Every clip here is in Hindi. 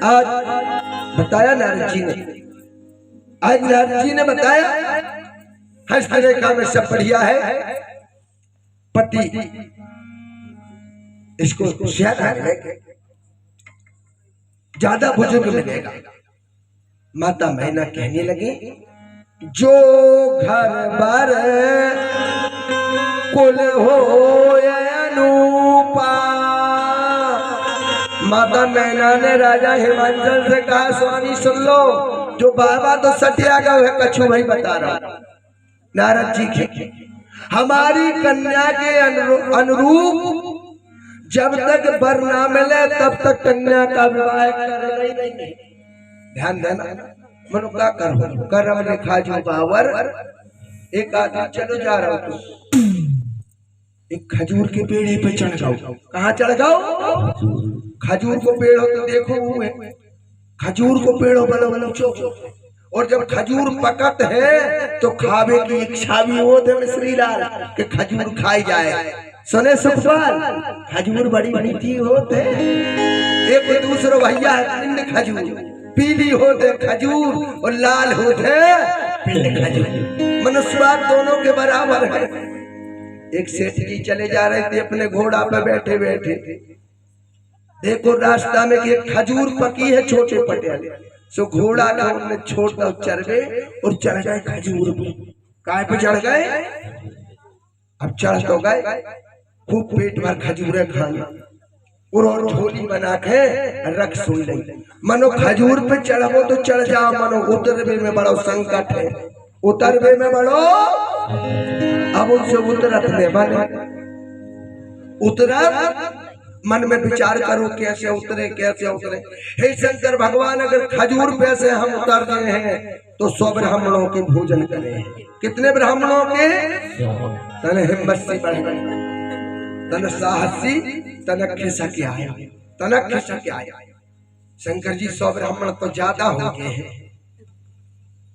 आज बताया नारद जी ने, आज नारद जी ने बताया हस्तरेखा में सब बढ़िया है, पति इसको ज्यादा मिलेगा, ज्यादा बुजुर्ग मिलेगा। माता मैना कहने लगी जो घर बार कुल हो अनुपा। माता मैना ने राजा हिमांचल से कहा स्वामी सुन लो, जो बाबा तो सटिया गए है कछु भाई बता रहा। नारद जी के हमारी कन्या के अनुरूप जब तक वर ना मिले तब तक कन्या का विवाह करना ही नहीं। ध्यान देना, मनो क्या करो करम लिखा जो बावर। एक आदमी चलो जा रहा हूं, एक खजूर के पेड़ पे चढ़ जाओ। कहाँ चढ़ जाओ? खजूर को पेड़ हो तो देखो वो है, खजूर को पेड़ हो बलो बलो चो। और जब खजूर पकत है तो खावे की इच्छा भी हो थे श्री लाल के खजूर खाई जाए। सुने सुखपाल, खजूर बड़ी मीठी होते, एक दूसरो भैया है पिंड खजूर, पीली होते खजूर और लाल होते पिंड खजूर। मनुष्य दोनों के बराबर है। एक सेठ जी चले जा रहे थे अपने घोड़ा पे बैठे बैठे, देखो रास्ता में एक खजूर पकी है छोटे पटेल, सो घोड़ा का उन्होंने छोटा चढ़ गए और चढ़ गए खजूर पे। काय पे चढ़ गए? अब चढ़ तो गए, खूब पेट भर खजूरें खाना और झोली बना के रख सुन ले। मनो खजूर पे चढ़ो तो चढ़ जाओ, मनो उतरवे में बड़ो संकट है, उतरवे में बड़ो। अब उनसे उतरत ने बने उतरत मन में विचार करो कैसे उतरे कैसे उतरे। हे शंकर भगवान, अगर खजूर पे से हम उतर गए हैं तो 100 ब्राह्मणों के भोजन करें। कितने ब्राह्मणों के? तन हिम्मत से बढ़ गए, तन साहसी, तन खिसक आया, तन खिसक आया। शंकर जी 100 ब्राह्मण तो ज्यादा हो गए हैं,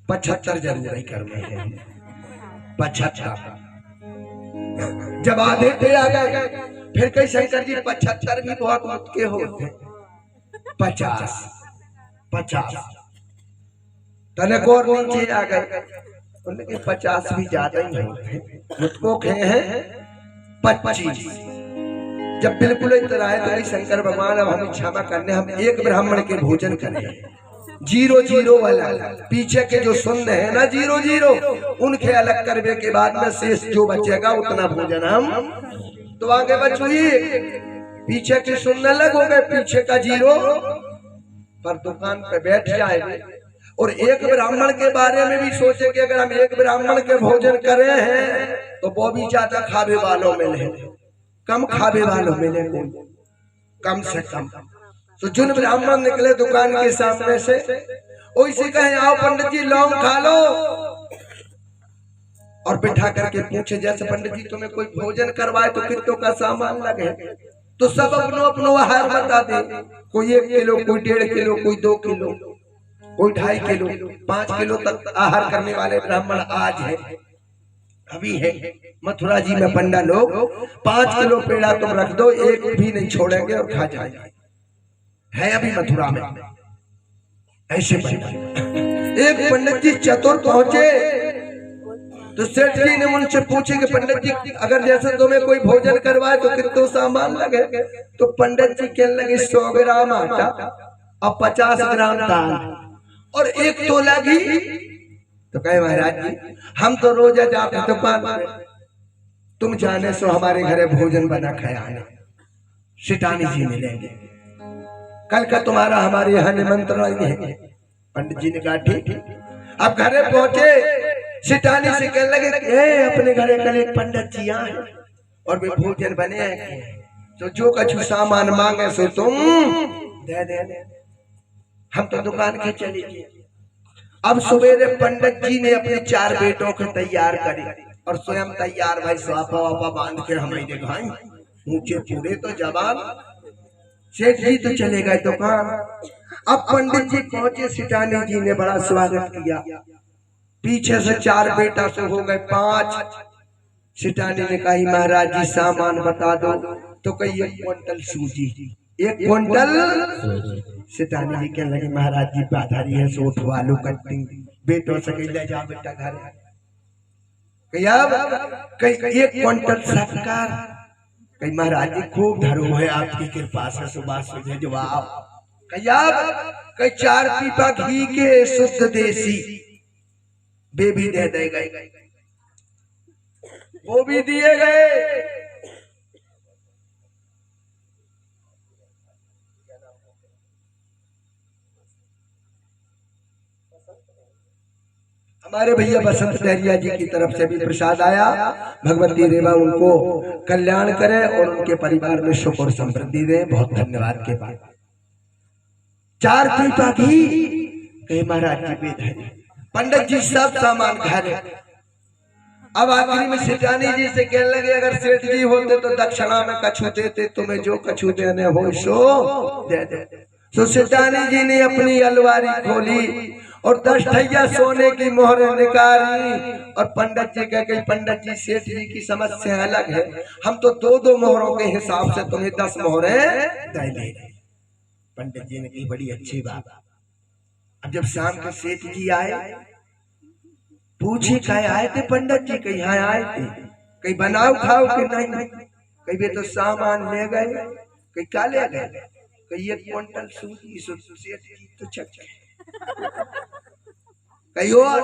75 जरूर कर में है, 75। जब आधे थे आ गए, फिर कई शंकर जी 75 भी बहुत मत के होते, 50 तनिक और नीचे आ गए, उनके 50 भी ज्यादा ही होते, मुझको खे हैं 25। जब बिल्कुल इतना आए तो शंकर भगवान अब हमें क्षमा करने, हम एक ब्राह्मण के भोजन करें। 0-0 वाला पीछे के जो शून्य है ना 0-0, उनके अलग करने के बाद में शेष जो बचेगा उतना भोजन हम तो आगे बचुई। पीछे के शून्य अलग हो गए, पीछे का 0 पर दुकान पे बैठ जाए। और एक ब्राह्मण के बारे में भी सोचे कि अगर हम एक ब्राह्मण के भोजन करे हैं तो वो भी ज्यादा खावे वालों मिले, कम खावे वालों मिले, कम से कम। तो जिन ब्राह्मण निकले दुकान के सामने से, वैसे कहे आओ पंडित जी लौंग खा लो, और बैठा करके पूछे जैसे पंडित जी तुम्हें कोई भोजन करवाए तो कितनों का सामान लगे, तो सब अपनो अपनो आहार बता दे। कोई 1 किलो, कोई 1.5 किलो, कोई 2 किलो, कोई 2.5 किलो, 5 किलो तक आहार करने वाले ब्राह्मण आज है, अभी है। मथुरा जी में पंडा लोग 5 किलो पेड़ा तुम रख दो, एक भी नहीं छोड़ेंगे और खा जाएंगे, है अभी मथुरा में ऐसे पंडित। एक पंडित जी चतुर पहुंचे तो सेठ जी ने उनसे पूछे कि पंडित जी अगर जैसे तुम्हें कोई भोजन करवाए तो कितना सामान लगे? तो पंडित जी कहने लगे 100 ग्राम आटा और 50 ग्राम दाल और 1 तोला घी। तो कहे महाराज जी हम तो रोज जाते दुकान पे, तुम जाने सो हमारे घरे भोजन बना खाया है, सिटानी जी मिलेंगे, कल का तुम्हारा हमारे यहाँ निमंत्रण है। पंडित जी ने कहा ठीक। अब घरे पहुंचे, सिटानी से कहने लगे अपने घरे कल एक पंडित जी आए और वे भोजन बने हैं, तो जो कछु सामान मांगे सो तुम दे दे, हम तो दुकान के चले गए। अब सवेरे पंडित जी ने अपने 4 बेटों को तैयार करे और स्वयं तैयार भाई स्वापा वापा बांध के हमें दिखाई, ऊंचे पूरे तो जवाब। सेठ जी तो चले गए दुकान। अब पंडित जी पहुंचे, सिटानी जी ने बड़ा स्वागत किया, पीछे से 4 बेटा से हो गए 5। सिटानी ने कहा महाराज जी सामान बता दो, तो कही 1 क्विंटल सूजी, 1 क्विंटल सितानी जी कहने लगे महाराज जी बाधारी है सो उठवा लो कट्टी बेटो से ले जा बेटा घर कहीं 1 क्विंटल शक्कर कहीं महाराज जी खूब धर्म है आपकी कृपा से सुबह सुबह जवाब कहीं 4 पीपा घी के शुद्ध देसी वे भी दे गए वो भी दिए गए। हमारे भैया बसंत दहरिया जी की तरफ से भी प्रसाद आया। भगवती रेवा उनको कल्याण करे और उनके परिवार में सुख और समृद्धि दे। बहुत धन्यवाद के बाद 4 पीपा घी कहे महाराज जी बेद पंडित जी सब सामान घर। अब आखिरी में सिटानी जी से कहने लगे अगर सेठ जी होते तो दक्षिणा में कछु देते, तुम्हें जो कछु देने हो सो दे दे। तो सिटानी जी ने अपनी अलमारी खोली और 10 ठैया सोने की मोहरें निकाली और पंडित जी कह गई पंडित जी सेठ जी की समस्या अलग है, हम तो 2-2 मोहरों के हिसाब से तुम्हें 10 मोहरें दे देंगे। पंडित जी ने कही बड़ी अच्छी बात। अब जब शाम के सेठ जी आए पूछे कहीं आए थे पंडित जी, कहीं आए थे, कहीं बनाओ खाओ कि नहीं, कहीं वे तो सामान ले गए, कहीं क्या ले गए, कहीं 1 क्विंटल सूजी सेठ जी तो चक कहीं और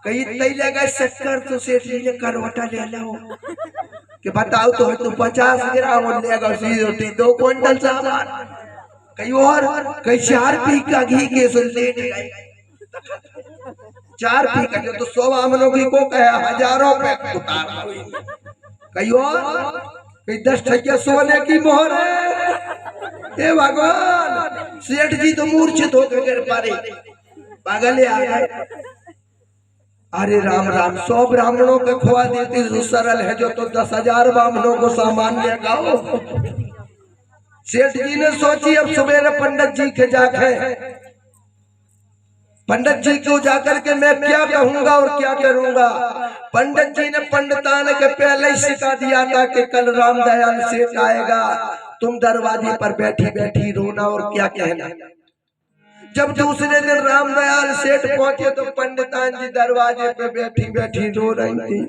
कहीं तई ले गए शक्कर तो सेठ जी ने करवटा ले लो कि बताओ तो 50 ग्राम ले गए 2 क्विंटल सामान। कहीं और कहीं 4 पीका घी के लेट गए 4 पीका जो तो 100 आमनों की को कहे हजारों पे उतार। कहीं और कहीं 10 ठैया सोने की मोहर है। हे भगवान सेठ जी तो मूर्छित होकर गिर पड़े पागल आ गए। अरे राम राम 100 ब्राह्मणों को खुआ देती जो सरल है जो तो 10,000 ब्राह्मणों को सामान ले गाओ। सेठ जी ने सोची अब सवेरे पंडित जी के जाके पंडित जी को जाकर के मैं क्या कहूंगा और क्या करूंगा। पंडित जी ने पंडितान के पहले ही सिखा दिया था कि कल रामदयाल सेठ आएगा, तुम दरवाजे पर बैठी बैठी रोना और क्या कहना। जब दूसरे दिन रामदयाल सेठ पहुंचे तो पंडितान जी दरवाजे पे बैठी बैठी रो रही थी।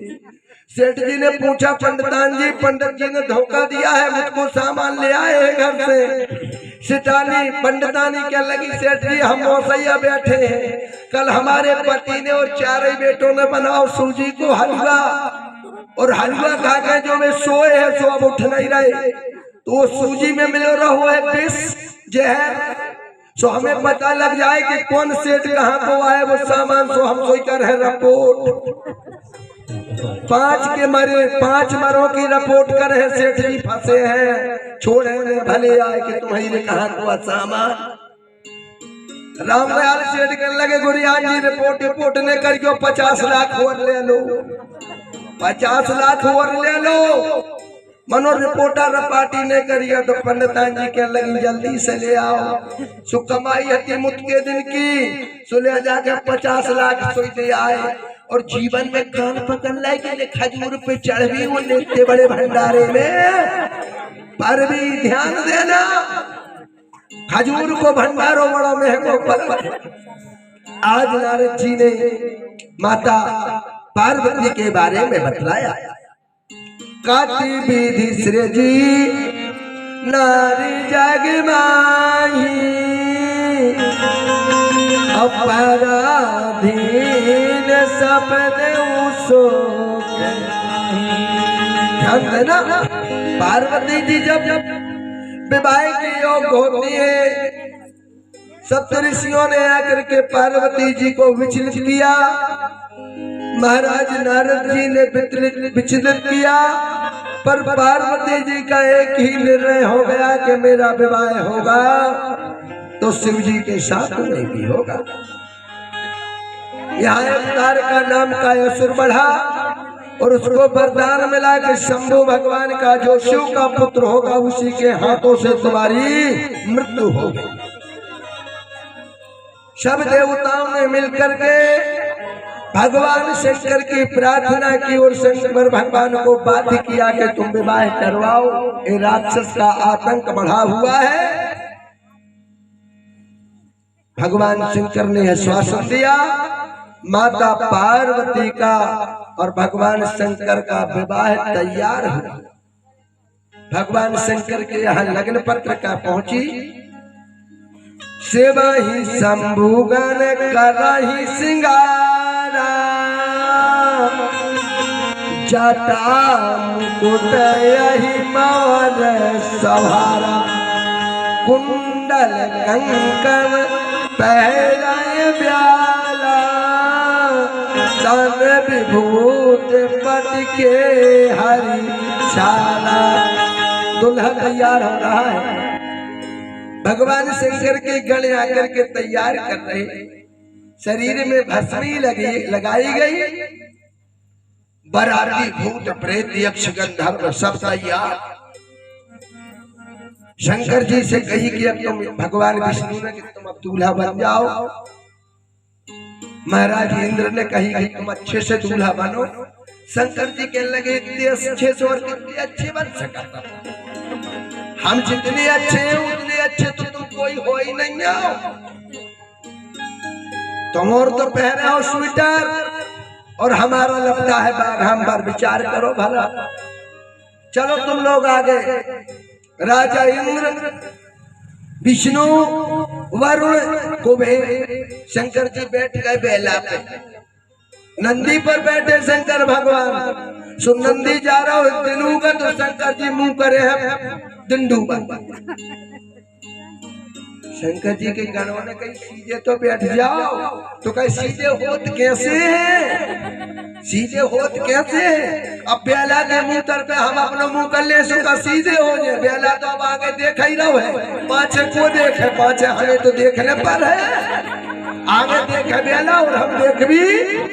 सेठ जी ने पूछा पंडितान जी पंडित जी ने धोखा दिया है, मुझको सामान ले आए हैं घर से। सेठानी पंडितानी क्या लगी सेठ जी हम मौसैया बैठे हैं, कल हमारे पति ने और 4 बेटों ने बनाओ सूजी को हलवा और हलवा खा के जो वे सोए हैं सो अब उठ नहीं रहे, तो वो सूजी में मिल रहा है विष जहर, सो हमें पता लग जाए कि कौन सेठ कहाँ को आए वो सामान सो हम सोई कर है रिपोर्ट। 5 मरों की रिपोर्ट कर है सेठ जी फंसे हैं, छोड़े भले आए कि तुम्हारी कहाँ को सामान। रामदयाल सेठ कहने लगे गुरियान जी रिपोर्ट ने करियो 50 लाख और ले लो, 50 लाख और ले लो। मनो रिपोर्टर पार्टी ने करिया तो पंडितान जी के लगी जल्दी से ले आओ। सो कमाई हती मुत के दिन की सो ले जाके 50 लाख सोई दे आए और जीवन में कान पकड़ लाए कि खजूर पे चढ़ भी वो लेते बड़े भंडारे में, पर भी ध्यान देना खजूर को भंडारों बड़ो महंगो पर। आज नारद जी ने माता पार्वती के बारे में बतलाया। काती विधि सृजी नारी जग माही अपराधीन शब्द उसो ध्यान देना। पार्वती जी जब विवाह की योग होती है सप्त ऋषियों ने आकर के पार्वती जी को विचलित किया। महाराज नारद जी ने विचलित किया पर पार्वती जी का एक ही निर्णय हो गया कि मेरा विवाह होगा तो शिव जी के साथ नहीं भी होगा। यहाँ अवतार का नाम का असुर बढ़ा और उसको वरदान मिला कि शंभु भगवान का जो शिव का पुत्र होगा उसी के हाथों से तुम्हारी मृत्यु होगी। सब देवताओं ने मिलकर के भगवान शंकर की प्रार्थना की और शंकर भगवान को बाध्य किया कि तुम विवाह करवाओ, ये राक्षस का आतंक बढ़ा हुआ है। भगवान शंकर ने आश्वासन दिया, माता पार्वती का और भगवान शंकर का विवाह तैयार हुआ। भगवान शंकर के यहाँ लग्न पत्र का पहुंची, सेवा ही शंभुगन करहि सिंगारा, जटा मुकुट यही मवर सवारा, कुंडल कंकण पहराए ब्याला, तन विभूत पट के हरि छाला। दुल्हा तैयार हो रहा है, भगवान शंकर के गण आकर के तैयार कर रहे, शरीर में भस्मी लगाई गई, बराती भूत प्रेत यक्ष गंधर्व सब तैयार। शंकर जी से कही कि अब तुम भगवान विष्णु ने कि तुम अब दूल्हा बन जाओ। महाराज इंद्र ने कही कि तुम अच्छे से दूल्हा बनो। शंकर जी कहने लगे इतने अच्छे से और कितने अच्छे बन सकता, हम जितने अच्छे हैं उतने अच्छे तो तुम कोई हो ही नहीं आओ। तुम और तो पहने हो स्वेटर और हमारा लगता है बाघ, हम पर विचार करो भला। चलो तुम लोग आगे। राजा इंद्र, विष्णु, वरुण, कुबेर, शंकर जी बैठ गए बेला पे, नंदी पर बैठे शंकर भगवान। सो नंदी जा रहा हो दिनू का तो शंकर जी मुंह करे हैं दिंडू पर। शंकर जी के गणों ने कही सीधे तो बैठ जाओ, तो कहे सीधे होत कैसे है, सीधे होत कैसे है। अब बेला के मुंह तर पे हम अपना मुंह कर ले सुखा सीधे हो जाए। बेला तो अब आगे देख ही रहो है, पाछे को देखे, पाछे हमें तो देखने पर है, आगे देखे बेला और हम देख भी